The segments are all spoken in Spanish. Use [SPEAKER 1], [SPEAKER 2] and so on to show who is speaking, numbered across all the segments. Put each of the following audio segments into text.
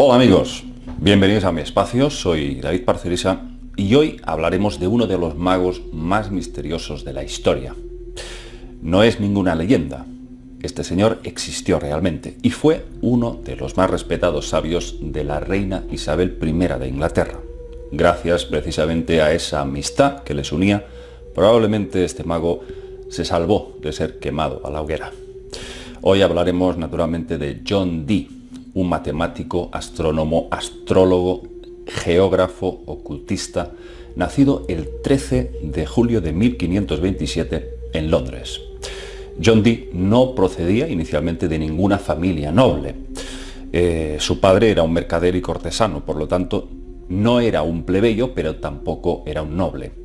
[SPEAKER 1] Hola amigos, bienvenidos a mi espacio, soy David Parcerisa y hoy hablaremos de uno de los magos más misteriosos de la historia. No es ninguna leyenda, este señor existió realmente y fue uno de los más respetados sabios de la reina Isabel I de Inglaterra. Gracias precisamente a esa amistad que les unía, probablemente este mago se salvó de ser quemado a la hoguera. Hoy hablaremos naturalmente de John Dee, un matemático, astrónomo, astrólogo, geógrafo, ocultista, nacido el 13 de julio de 1527 en Londres. John Dee no procedía inicialmente de ninguna familia noble. Su padre era un mercader y cortesano, por lo tanto no era un plebeyo, pero tampoco era un noble.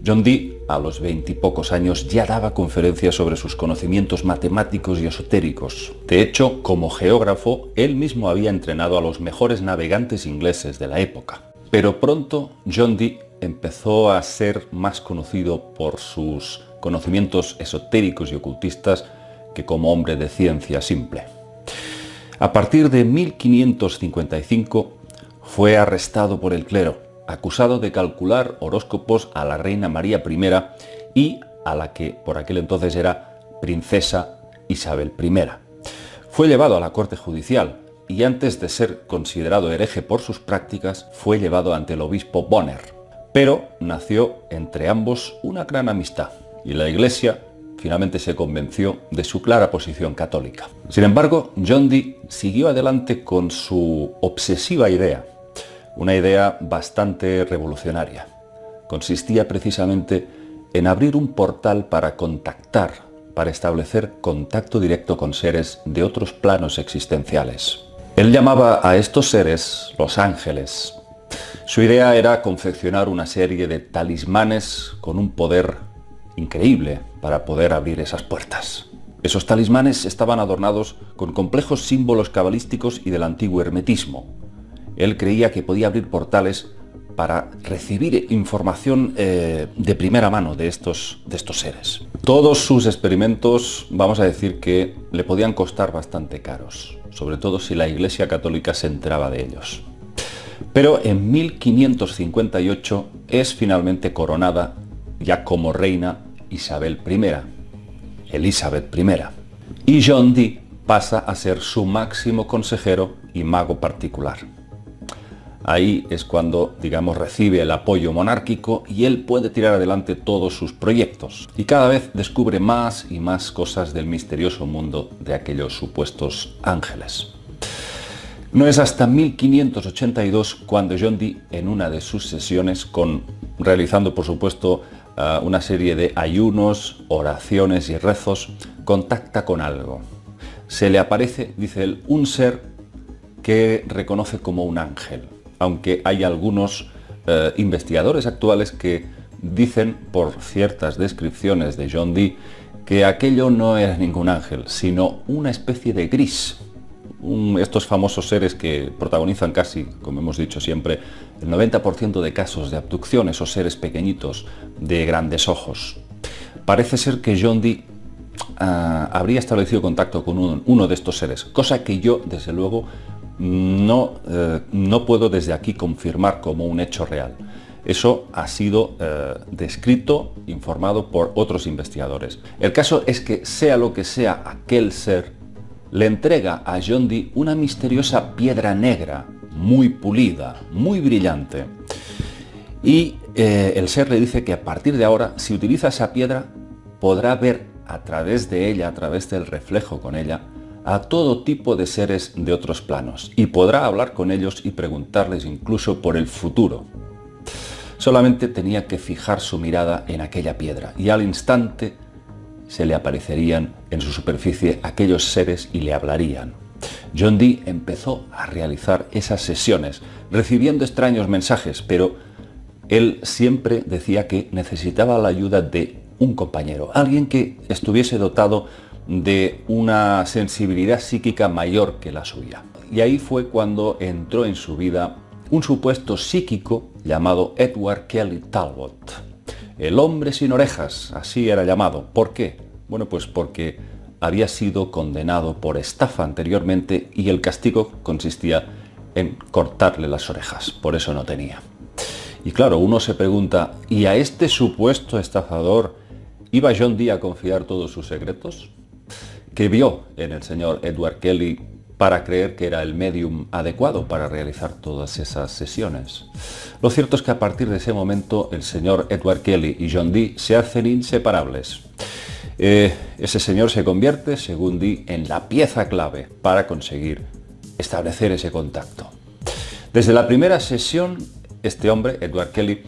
[SPEAKER 1] John Dee, a los 20 y pocos años, ya daba conferencias sobre sus conocimientos matemáticos y esotéricos. De hecho, como geógrafo, él mismo había entrenado a los mejores navegantes ingleses de la época. Pero pronto, John Dee empezó a ser más conocido por sus conocimientos esotéricos y ocultistas que como hombre de ciencia simple. A partir de 1555, fue arrestado por el clero, acusado de calcular horóscopos a la reina María I y a la que por aquel entonces era princesa Isabel I. Fue llevado a la corte judicial y antes de ser considerado hereje por sus prácticas, fue llevado ante el obispo Bonner. Pero nació entre ambos una gran amistad y la Iglesia finalmente se convenció de su clara posición católica. Sin embargo, John Dee siguió adelante con su obsesiva idea, una idea bastante revolucionaria. Consistía precisamente en abrir un portal para contactar, para establecer contacto directo con seres de otros planos existenciales. Él llamaba a estos seres los ángeles. Su idea era confeccionar una serie de talismanes con un poder increíble para poder abrir esas puertas. Esos talismanes estaban adornados con complejos símbolos cabalísticos y del antiguo hermetismo. Él creía que podía abrir portales para recibir información de primera mano de estos seres. Todos sus experimentos, vamos a decir que le podían costar bastante caros, sobre todo si la Iglesia Católica se enteraba de ellos. Pero en 1558 es finalmente coronada ya como reina Isabel I, Elizabeth I. Y John Dee pasa a ser su máximo consejero y mago particular. Ahí es cuando, digamos, recibe el apoyo monárquico y él puede tirar adelante todos sus proyectos. Y cada vez descubre más y más cosas del misterioso mundo de aquellos supuestos ángeles. No es hasta 1582 cuando John Dee, en una de sus sesiones, realizando por supuesto una serie de ayunos, oraciones y rezos, contacta con algo. Se le aparece, dice él, un ser que reconoce como un ángel. Aunque hay algunos investigadores actuales que dicen, por ciertas descripciones de John Dee, que aquello no era ningún ángel, sino una especie de gris. Estos famosos seres que protagonizan casi, como hemos dicho siempre, el 90% de casos de abducción, esos seres pequeñitos de grandes ojos. Parece ser que John Dee habría establecido contacto con uno de estos seres, cosa que yo, desde luego, no puedo desde aquí confirmar como un hecho real. Eso ha sido descrito, informado por otros investigadores. El caso es que, sea lo que sea aquel ser, le entrega a John Dee una misteriosa piedra negra, muy pulida, muy brillante. Y el ser le dice que a partir de ahora, si utiliza esa piedra, podrá ver a través de ella, a través del reflejo con ella, a todo tipo de seres de otros planos y podrá hablar con ellos y preguntarles incluso por el futuro. Solamente tenía que fijar su mirada en aquella piedra y al instante se le aparecerían en su superficie aquellos seres y le hablarían. John Dee empezó a realizar esas sesiones, recibiendo extraños mensajes, pero él siempre decía que necesitaba la ayuda de un compañero, alguien que estuviese dotado de una sensibilidad psíquica mayor que la suya. Y ahí fue cuando entró en su vida un supuesto psíquico llamado Edward Kelly Talbot. El hombre sin orejas, así era llamado. ¿Por qué? Bueno, pues porque había sido condenado por estafa anteriormente y el castigo consistía en cortarle las orejas, por eso no tenía. Y claro, uno se pregunta, ¿y a este supuesto estafador iba John Dee a confiar todos sus secretos? ¿Qué vio en el señor Edward Kelly para creer que era el medium adecuado para realizar todas esas sesiones? Lo cierto es que a partir de ese momento el señor Edward Kelly y John Dee se hacen inseparables. Ese señor se convierte, según Dee, en la pieza clave para conseguir establecer ese contacto. Desde la primera sesión, este hombre, Edward Kelly,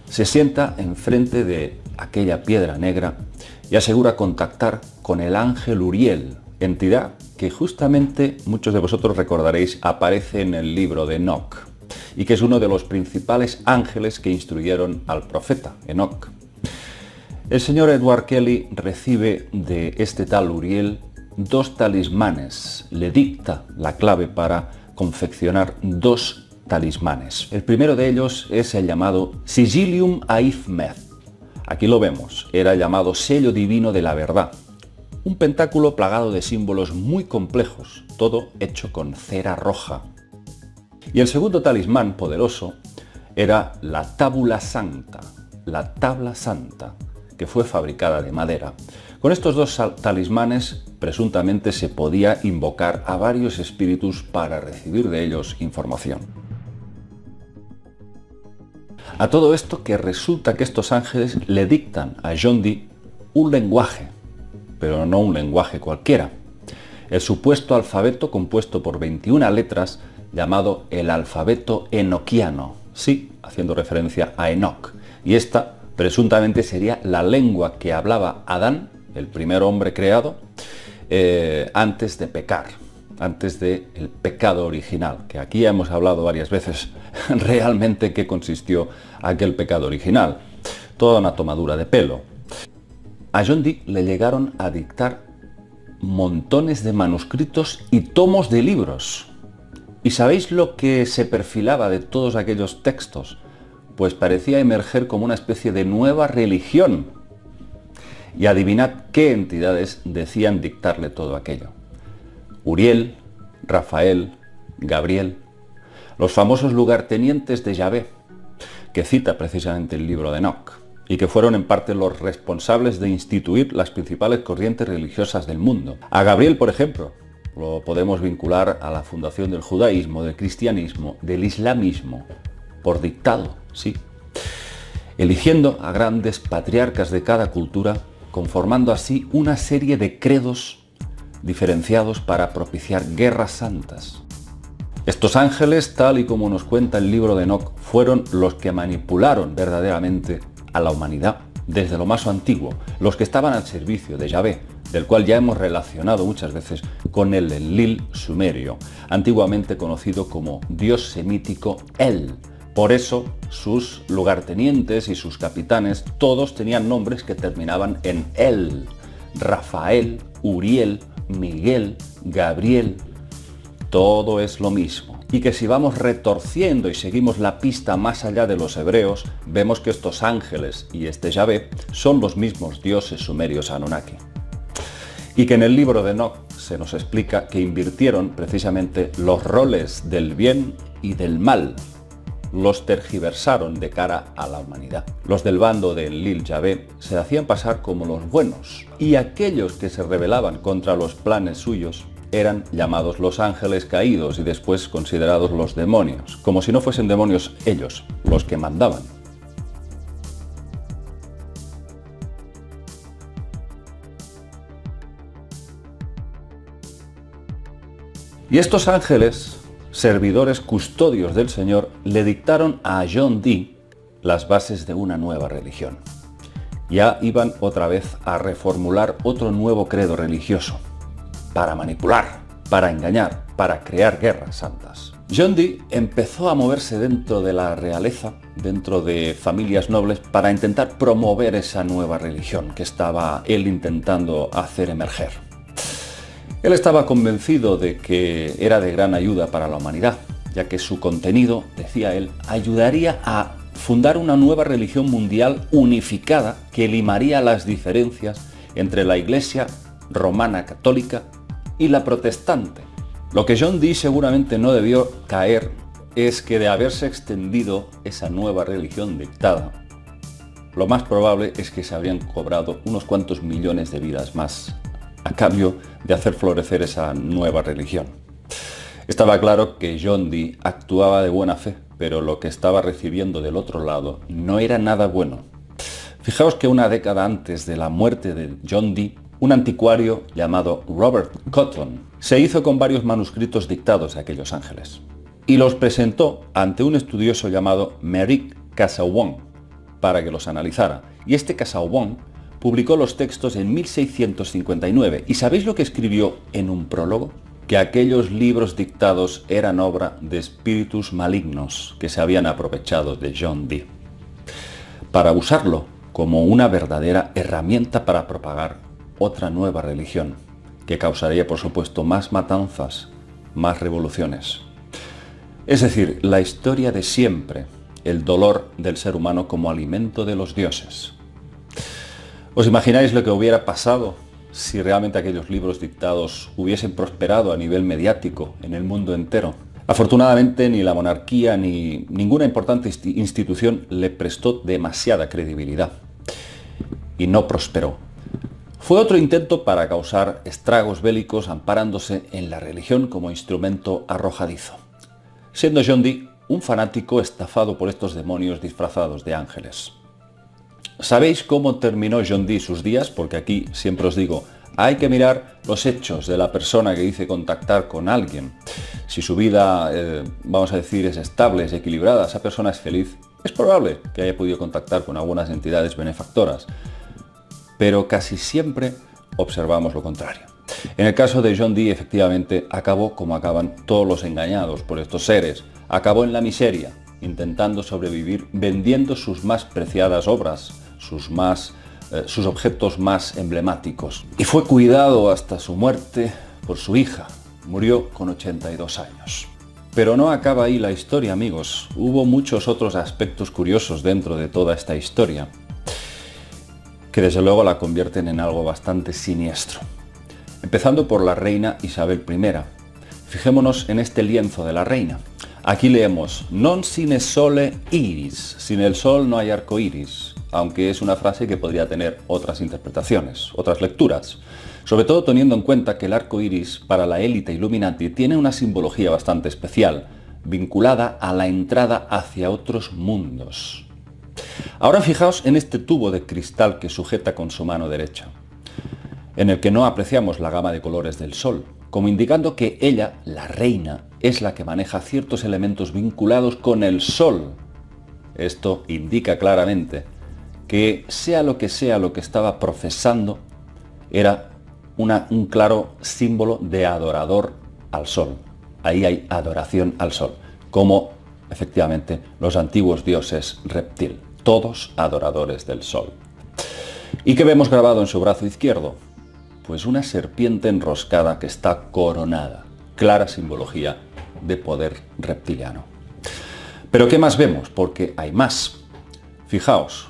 [SPEAKER 1] se sienta enfrente de aquella piedra negra y asegura contactar con el ángel Uriel, entidad que justamente muchos de vosotros recordaréis aparece en el libro de Enoch y que es uno de los principales ángeles que instruyeron al profeta Enoch. El señor Edward Kelly recibe de este tal Uriel 2 talismanes, le dicta la clave para confeccionar 2 talismanes. El primero de ellos es el llamado Sigillium Aifmeth. Aquí lo vemos, era llamado sello divino de la verdad. Un pentáculo plagado de símbolos muy complejos, todo hecho con cera roja. Y el segundo talismán poderoso era la Tabula Sancta, la tabla santa, que fue fabricada de madera. Con estos 2 talismanes, presuntamente se podía invocar a varios espíritus para recibir de ellos información. A todo esto que resulta que estos ángeles le dictan a John Dee un lenguaje, pero no un lenguaje cualquiera. El supuesto alfabeto compuesto por 21 letras llamado el alfabeto enoquiano, sí, haciendo referencia a Enoch. Y esta presuntamente sería la lengua que hablaba Adán, el primer hombre creado, antes de pecar, antes del pecado original, que aquí ya hemos hablado varias veces realmente qué consistió aquel pecado original. Toda una tomadura de pelo. A John Dee le llegaron a dictar montones de manuscritos y tomos de libros. ¿Y sabéis lo que se perfilaba de todos aquellos textos? Pues parecía emerger como una especie de nueva religión. Y adivinad qué entidades decían dictarle todo aquello. Uriel, Rafael, Gabriel, los famosos lugartenientes de Yahvé, que cita precisamente el libro de Enoch, y que fueron en parte los responsables de instituir las principales corrientes religiosas del mundo. A Gabriel, por ejemplo, lo podemos vincular a la fundación del judaísmo, del cristianismo, del islamismo, por dictado, sí, eligiendo a grandes patriarcas de cada cultura, conformando así una serie de credos diferenciados para propiciar guerras santas. Estos ángeles, tal y como nos cuenta el libro de Enoch, fueron los que manipularon verdaderamente a la humanidad desde lo más antiguo, los que estaban al servicio de Yahvé, del cual ya hemos relacionado muchas veces con el Enlil sumerio, antiguamente conocido como dios semítico El. Por eso sus lugartenientes y sus capitanes todos tenían nombres que terminaban en El: Rafael, Uriel, Miguel, Gabriel. Todo es lo mismo. Y que si vamos retorciendo y seguimos la pista más allá de los hebreos, vemos que estos ángeles y este Yahvé son los mismos dioses sumerios Anunnaki. Y que en el libro de Enoch se nos explica que invirtieron precisamente los roles del bien y del mal. Los tergiversaron de cara a la humanidad. Los del bando de Enlil Yahvé se hacían pasar como los buenos, y aquellos que se rebelaban contra los planes suyos eran llamados los ángeles caídos y después considerados los demonios, como si no fuesen demonios ellos, los que mandaban. Y estos ángeles, servidores custodios del Señor, le dictaron a John Dee las bases de una nueva religión. Ya iban otra vez a reformular otro nuevo credo religioso, para manipular, para engañar, para crear guerras santas. John Dee empezó a moverse dentro de la realeza, dentro de familias nobles, para intentar promover esa nueva religión que estaba él intentando hacer emerger. Él estaba convencido de que era de gran ayuda para la humanidad, ya que su contenido, decía él, ayudaría a fundar una nueva religión mundial unificada que limaría las diferencias entre la Iglesia romana católica y la protestante, Lo que John Dee seguramente no debió caer es que de haberse extendido esa nueva religión dictada, lo más probable es que se habrían cobrado unos cuantos millones de vidas más a cambio de hacer florecer esa nueva religión. Estaba claro que John Dee actuaba de buena fe, pero lo que estaba recibiendo del otro lado no era nada bueno. Fijaos que una década antes de la muerte de John Dee, un anticuario llamado Robert Cotton se hizo con varios manuscritos dictados a aquellos ángeles y los presentó ante un estudioso llamado Merrick Casaubon para que los analizara. Y este Casaubon publicó los textos en 1659. ¿Y sabéis lo que escribió en un prólogo? Que aquellos libros dictados eran obra de espíritus malignos que se habían aprovechado de John Dee para usarlo como una verdadera herramienta para propagar otra nueva religión, que causaría, por supuesto, más matanzas, más revoluciones. Es decir, la historia de siempre, el dolor del ser humano como alimento de los dioses. ¿Os imagináis lo que hubiera pasado si realmente aquellos libros dictados hubiesen prosperado a nivel mediático en el mundo entero? Afortunadamente, ni la monarquía ni ninguna importante institución le prestó demasiada credibilidad y no prosperó. Fue otro intento para causar estragos bélicos amparándose en la religión como instrumento arrojadizo, siendo John Dee un fanático estafado por estos demonios disfrazados de ángeles. ¿Sabéis cómo terminó John Dee sus días? Porque aquí siempre os digo, hay que mirar los hechos de la persona que dice contactar con alguien. Si su vida, vamos a decir, es estable, es equilibrada, esa persona es feliz, es probable que haya podido contactar con algunas entidades benefactoras. Pero casi siempre observamos lo contrario. En el caso de John Dee, efectivamente, acabó como acaban todos los engañados por estos seres. Acabó en la miseria, intentando sobrevivir vendiendo sus más preciadas obras, sus objetos más emblemáticos. Y fue cuidado hasta su muerte por su hija. Murió con 82 años. Pero no acaba ahí la historia, amigos. Hubo muchos otros aspectos curiosos dentro de toda esta historia, que desde luego la convierten en algo bastante siniestro. Empezando por la reina Isabel I. Fijémonos en este lienzo de la reina. Aquí leemos, non sine sole iris, sin el sol no hay arco iris, aunque es una frase que podría tener otras interpretaciones, otras lecturas, sobre todo teniendo en cuenta que el arco iris para la élite Illuminati tiene una simbología bastante especial, vinculada a la entrada hacia otros mundos. Ahora fijaos en este tubo de cristal que sujeta con su mano derecha, en el que no apreciamos la gama de colores del sol, como indicando que ella, la reina, es la que maneja ciertos elementos vinculados con el sol. Esto indica claramente que sea lo que estaba profesando, era un claro símbolo de adorador al sol. Ahí hay adoración al sol, como efectivamente los antiguos dioses reptil, todos adoradores del sol. ¿Y qué vemos grabado en su brazo izquierdo? Pues una serpiente enroscada que está coronada, clara simbología de poder reptiliano. Pero ¿qué más vemos? Porque hay más. Fijaos,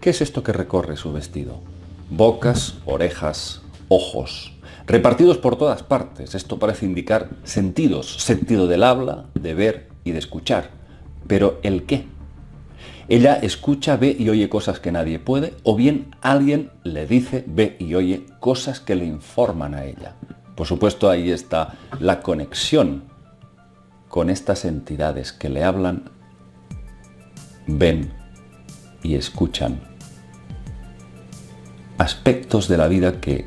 [SPEAKER 1] ¿qué es esto que recorre su vestido? Bocas, orejas, ojos, repartidos por todas partes. Esto parece indicar sentidos, sentido del habla, de ver y de escuchar. ¿Pero el qué? Ella escucha, ve y oye cosas que nadie puede, o bien alguien le dice, ve y oye cosas que le informan a ella. Por supuesto, ahí está la conexión con estas entidades que le hablan, ven y escuchan aspectos de la vida que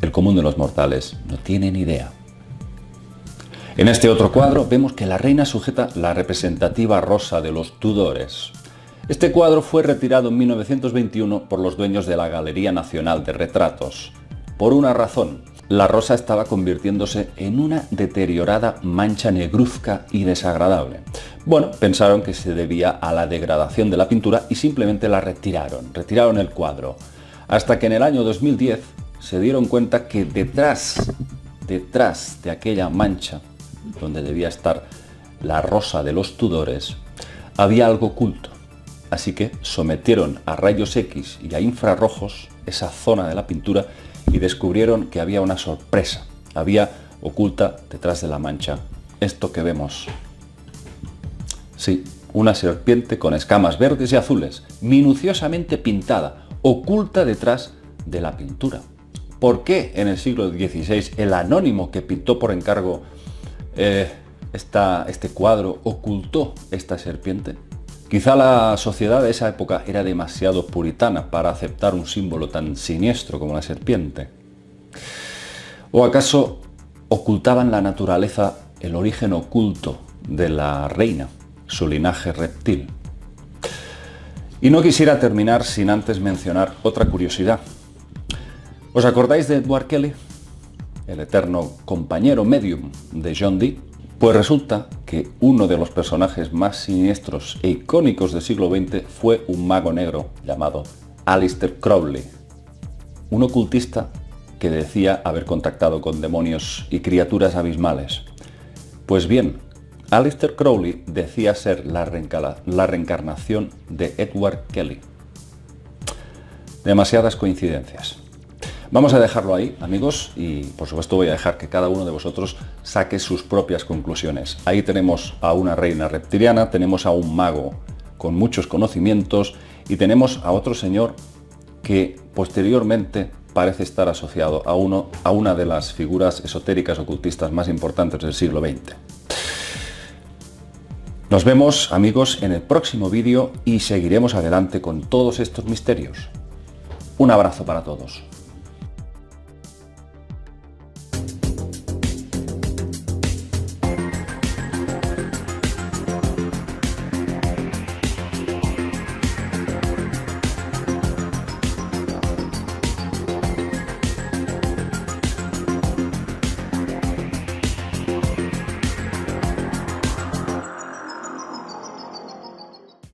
[SPEAKER 1] el común de los mortales no tiene ni idea. En este otro cuadro vemos que la reina sujeta la representativa rosa de los Tudores. Este cuadro fue retirado en 1921 por los dueños de la Galería Nacional de Retratos. Por una razón, la rosa estaba convirtiéndose en una deteriorada mancha negruzca y desagradable. Bueno, pensaron que se debía a la degradación de la pintura y simplemente la retiraron el cuadro. Hasta que en el año 2010 se dieron cuenta que detrás de aquella mancha, donde debía estar la rosa de los Tudores, había algo oculto. Así que sometieron a rayos X y a infrarrojos esa zona de la pintura y descubrieron que había una sorpresa. Había oculta detrás de la mancha esto que vemos. Sí, una serpiente con escamas verdes y azules, minuciosamente pintada, oculta detrás de la pintura. ¿Por qué en el siglo XVI el anónimo que pintó por encargo este cuadro ocultó esta serpiente? Quizá la sociedad de esa época era demasiado puritana para aceptar un símbolo tan siniestro como la serpiente. ¿O acaso ocultaban la naturaleza el origen oculto de la reina, su linaje reptil? Y no quisiera terminar sin antes mencionar otra curiosidad. ¿Os acordáis de Edward Kelly, el eterno compañero medium de John Dee? Pues resulta que uno de los personajes más siniestros e icónicos del siglo XX fue un mago negro llamado Aleister Crowley, un ocultista que decía haber contactado con demonios y criaturas abismales. Pues bien, Aleister Crowley decía ser la reencarnación de Edward Kelly. Demasiadas coincidencias. Vamos a dejarlo ahí, amigos, y por supuesto voy a dejar que cada uno de vosotros saque sus propias conclusiones. Ahí tenemos a una reina reptiliana, tenemos a un mago con muchos conocimientos y tenemos a otro señor que posteriormente parece estar asociado a una de las figuras esotéricas ocultistas más importantes del siglo XX. Nos vemos, amigos, en el próximo vídeo y seguiremos adelante con todos estos misterios. Un abrazo para todos.